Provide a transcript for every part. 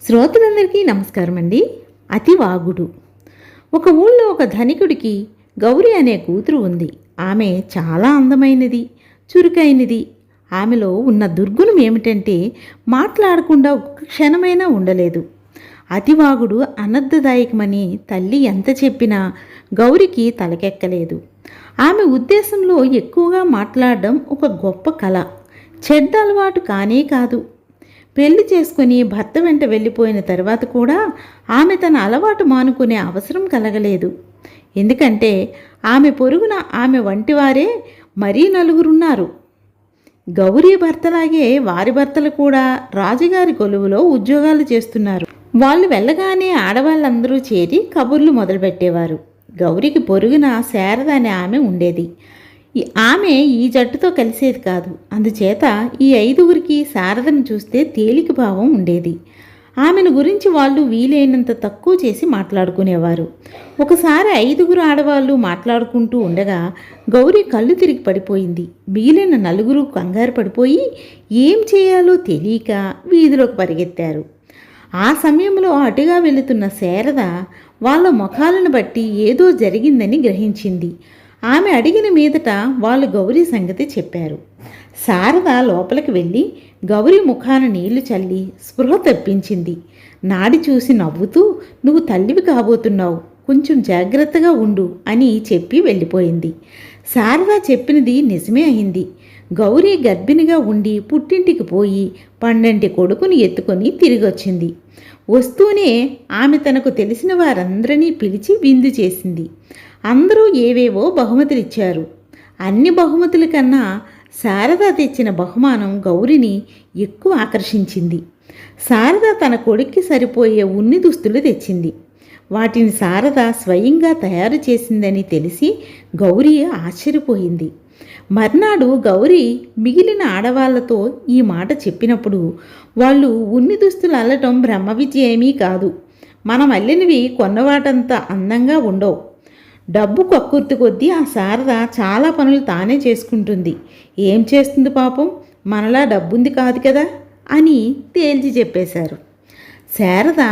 శ్రోతలందరికీ నమస్కారం అండి. అతివాగుడు. ఒక ఊళ్ళో ఒక ధనికుడికి గౌరి అనే కూతురు ఉంది. ఆమె చాలా అందమైనది, చురుకైనది. ఆమెలో ఉన్న దుర్గుణం ఏమిటంటే మాట్లాడకుండా ఒక్క క్షణమైనా ఉండలేదు. అతివాగుడు అనర్థదాయకమని తల్లి ఎంత చెప్పినా గౌరికి తలకెక్కలేదు. ఆమె ఉద్దేశంలో ఎక్కువగా మాట్లాడడం ఒక గొప్ప కళ, చెడ్డ అలవాటు కానే కాదు. పెళ్లి చేసుకుని భర్త వెంట వెళ్ళిపోయిన తర్వాత కూడా ఆమె తన అలవాటు మానుకునే అవసరం కలగలేదు. ఎందుకంటే ఆమె పొరుగున ఆమె వంటివారే మరీ నలుగురున్నారు. గౌరీ భర్తలాగే వారి భర్తలు కూడా రాజుగారి కొలువులో ఉద్యోగాలు చేస్తున్నారు. వాళ్ళు వెళ్ళగానే ఆడవాళ్ళందరూ చేరి కబుర్లు మొదలుపెట్టేవారు. గౌరికి పొరుగున శారద అనే ఆమె ఉండేది. ఆమె ఈ జట్టుతో కలిసేది కాదు. అందుచేత ఈ ఐదుగురికి శారదను చూస్తే తేలిక భావం ఉండేది. ఆమెను గురించి వాళ్ళు వీలైనంత తక్కువ చేసి మాట్లాడుకునేవారు. ఒకసారి ఐదుగురు ఆడవాళ్ళు మాట్లాడుకుంటూ ఉండగా గౌరీ కళ్ళు తిరిగి పడిపోయింది. మిగిలిన నలుగురు కంగారు పడిపోయి ఏం చేయాలో తెలియక వీధిలోకి పరిగెత్తారు. ఆ సమయంలో అటుగా వెళుతున్న శారద వాళ్ళ ముఖాలను బట్టి ఏదో జరిగిందని గ్రహించింది. ఆమె అడిగిన మీదట వాళ్ళు గౌరీ సంగతి చెప్పారు. శారద లోపలికి వెళ్ళి గౌరీ ముఖాన నీళ్లు చల్లి స్పృహ తెప్పించింది. నాడి చూసి నవ్వుతూ, "నువ్వు తల్లివి కాబోతున్నావు, కొంచెం జాగ్రత్తగా ఉండు" అని చెప్పి వెళ్ళిపోయింది. శారద చెప్పినది నిజమే అయింది. గౌరీ గర్భిణిగా ఉండి పుట్టింటికి పోయి 12 కొడుకుని ఎత్తుకొని తిరిగి వచ్చింది. వస్తూనే ఆమె తనకు తెలిసిన వారందరినీ పిలిచి విందు చేసింది. అందరూ ఏవేవో బహుమతులు ఇచ్చారు. అన్ని బహుమతుల కన్నా శారద తెచ్చిన బహుమానం గౌరిని ఎక్కువ ఆకర్షించింది. శారద తన కొడుక్కి సరిపోయే ఉన్ని దుస్తులు తెచ్చింది. వాటిని శారద స్వయంగా తయారు చేసిందని తెలిసి గౌరీ ఆశ్చర్యపోయింది. మర్నాడు గౌరీ మిగిలిన ఆడవాళ్లతో ఈ మాట చెప్పినప్పుడు వాళ్ళు ఉన్ని దుస్తులు అల్లటం బ్రహ్మ విద్య ఏమీ కాదు, మనం అల్లినవి కొన్నవాటంత అందంగా ఉండవు. డబ్బు కక్కుర్తి కొద్దీ ఆ శారద చాలా పనులు తానే చేసుకుంటుంది. ఏం చేస్తుంది పాపం, మనలా డబ్బుంది కాదు కదా అని తేల్చి చెప్పేశారు. శారద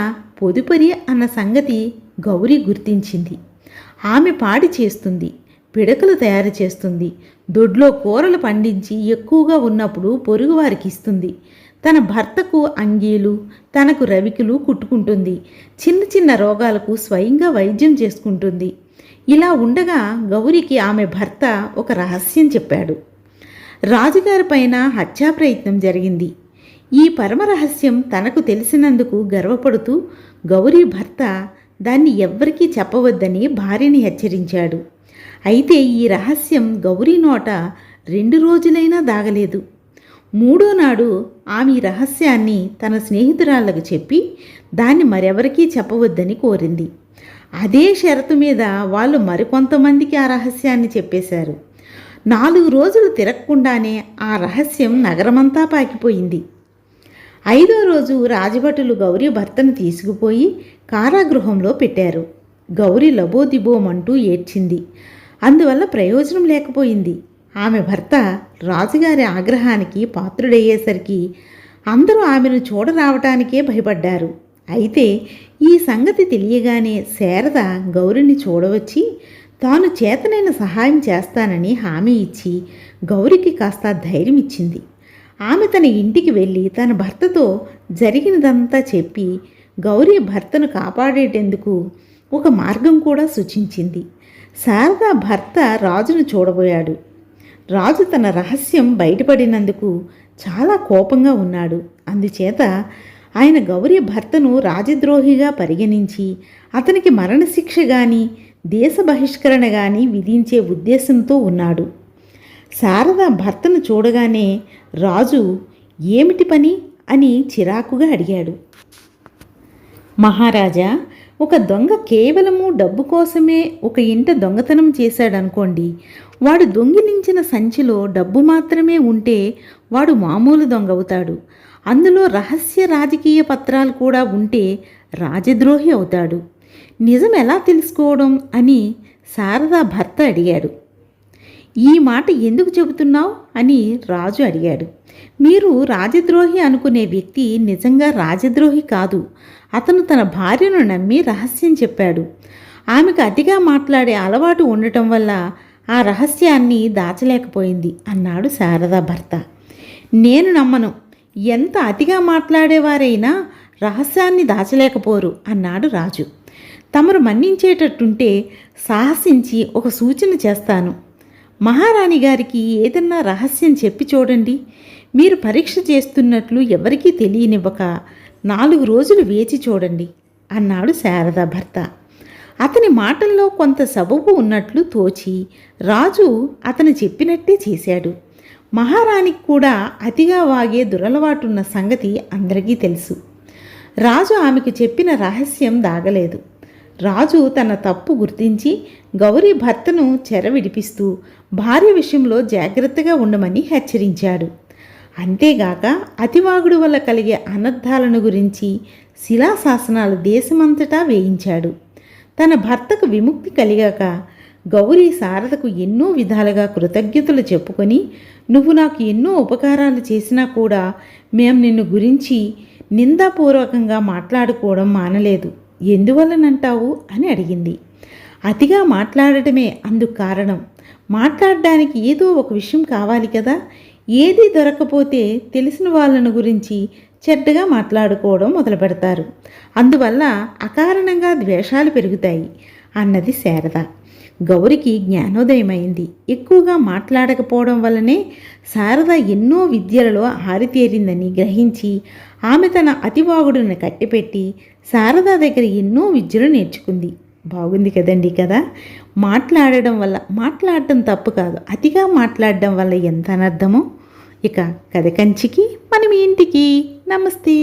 పొదుపరి అన్న సంగతి గౌరీ గుర్తించింది. ఆమె పాడి చేస్తుంది, పిడకలు తయారు చేస్తుంది, దొడ్లో కూరలు పండించి ఎక్కువగా ఉన్నప్పుడు పొరుగువారికి ఇస్తుంది. తన భర్తకు అంగీలు, తనకు రవికులు కుట్టుకుంటుంది. చిన్న చిన్న రోగాలకు స్వయంగా వైద్యం చేసుకుంటుంది. ఇలా ఉండగా గౌరికి ఆమె భర్త ఒక రహస్యం చెప్పాడు. రాజుగారి పైన హత్యా ప్రయత్నం జరిగింది. ఈ పరమ రహస్యం తనకు తెలిసినందుకు గర్వపడుతూ గౌరీ భర్త దాన్ని ఎవ్వరికీ చెప్పవద్దని భార్యని హెచ్చరించాడు. అయితే ఈ రహస్యం గౌరీ నోట 2 రోజులైనా దాగలేదు. 3వ నాడు ఆమె ఈ రహస్యాన్ని తన స్నేహితురాళ్లకు చెప్పి దాన్ని మరెవరికీ చెప్పవద్దని కోరింది. అదే షరతు మీద వాళ్ళు మరికొంతమందికి ఆ రహస్యాన్ని చెప్పేశారు. 4 రోజులు తిరగకుండానే ఆ రహస్యం నగరమంతా పాకిపోయింది. 5వ రోజు రాజభటులు గౌరీ భర్తను తీసుకుపోయి కారాగృహంలో పెట్టారు. గౌరీ లబోదిబోమంటూ ఏడ్చింది. అందువల్ల ప్రయోజనం లేకపోయింది. ఆమె భర్త రాజుగారి ఆగ్రహానికి పాత్రుడయ్యేసరికి అందరూ ఆమెను చూడరావటానికే భయపడ్డారు. అయితే ఈ సంగతి తెలియగానే శారద గౌరిని చూడవచ్చి తాను చేతనైన సహాయం చేస్తానని హామీ ఇచ్చి గౌరికి కాస్త ధైర్యం ఇచ్చింది. ఆమె తన ఇంటికి వెళ్ళి తన భర్తతో జరిగినదంతా చెప్పి గౌరీ భర్తను కాపాడేటందుకు ఒక మార్గం కూడా సూచించింది. శారద భర్త రాజును చూడబోయాడు. రాజు తన రహస్యం బయటపడినందుకు చాలా కోపంగా ఉన్నాడు. అందుచేత ఆయన గౌరీ భర్తను రాజద్రోహిగా పరిగణించి అతనికి మరణశిక్ష కానీ దేశ బహిష్కరణ కానీ విధించే ఉద్దేశంతో ఉన్నాడు. శారద భర్తను చూడగానే రాజు ఏమిటి పని అని చిరాకుగా అడిగాడు. మహారాజా, ఒక దొంగ కేవలము డబ్బు కోసమే ఒక ఇంట దొంగతనం చేశాడనుకోండి, వాడు దొంగిలించిన సంచిలో డబ్బు మాత్రమే ఉంటే వాడు మామూలు దొంగ అవుతాడు. అందులో రహస్య రాజకీయ పత్రాలు కూడా ఉంటే రాజద్రోహి అవుతాడు. నిజం ఎలా తెలుసుకోవడం అని శారద భర్త అడిగాడు. ఈ మాట ఎందుకు చెబుతున్నావు అని రాజు అడిగాడు. మీరు రాజద్రోహి అనుకునే వ్యక్తి నిజంగా రాజద్రోహి కాదు. అతను తన భార్యను నమ్మి రహస్యం చెప్పాడు. ఆమెకు అతిగా మాట్లాడే అలవాటు ఉండటం వల్ల ఆ రహస్యాన్ని దాచలేకపోయింది అన్నాడు శారద భర్త. నేను నమ్మను. ఎంత అతిగా మాట్లాడేవారైనా రహస్యాన్ని దాచలేకపోరు అన్నాడు రాజు. తమరు మన్నించేటట్టుంటే సాహసించి ఒక సూచన చేస్తాను. మహారాణి గారికి ఏదన్నా రహస్యం చెప్పి చూడండి. మీరు పరీక్ష చేస్తున్నట్లు ఎవరికీ తెలియనివ్వక 4 రోజులు వేచి చూడండి అన్నాడు శారద భర్త. అతని మాటల్లో కొంత సబబు ఉన్నట్లు తోచి రాజు అతను చెప్పినట్టే చేశాడు. మహారాణికి కూడా అతిగా వాగే దురలవాటున్న సంగతి అందరికీ తెలుసు. రాజు ఆమెకు చెప్పిన రహస్యం దాగలేదు. రాజు తన తప్పు గుర్తించి గౌరీ భర్తను చెర విడిపిస్తూ భార్య విషయంలో జాగ్రత్తగా ఉండమని హెచ్చరించాడు. అంతేగాక అతివాగుడు వల్ల కలిగే అనర్థాలను గురించి శిలాశాసనాలు దేశమంతటా వేయించాడు. తన భర్తకు విముక్తి కలిగాక గౌరీ శారదకు ఎన్నో విధాలుగా కృతజ్ఞతలు చెప్పుకొని, నువ్వు నాకు ఎన్నో ఉపకారాలు చేసినా కూడా మేం నిన్ను గురించి నిందాపూర్వకంగా మాట్లాడుకోవడం మానలేదు. ఎందువల్లనంటావు అని అడిగింది. అతిగా మాట్లాడటమే అందుకు కారణం. మాట్లాడడానికి ఏదో ఒక విషయం కావాలి కదా. ఏది దొరకపోతే తెలిసిన వాళ్ళను గురించి చెడ్డగా మాట్లాడుకోవడం మొదలు పెడతారు. అందువల్ల అకారణంగా ద్వేషాలు పెరుగుతాయి అన్నది శారద. గౌరికి జ్ఞానోదయమైంది. ఎక్కువగా మాట్లాడకపోవడం వల్లనే శారద ఎన్నో విద్యలలో ఆరితేరిందని గ్రహించి ఆమె తన అతివాగుడుని కట్టిపెట్టి శారద దగ్గర ఎన్నో విద్యలు నేర్చుకుంది. బాగుంది కదండి కదా. మాట్లాడటం తప్పు కాదు, అతిగా మాట్లాడడం వల్ల ఎంత అనర్థమో. ఇక కథ కంచికి మనం ఇంటికి. నమస్తే.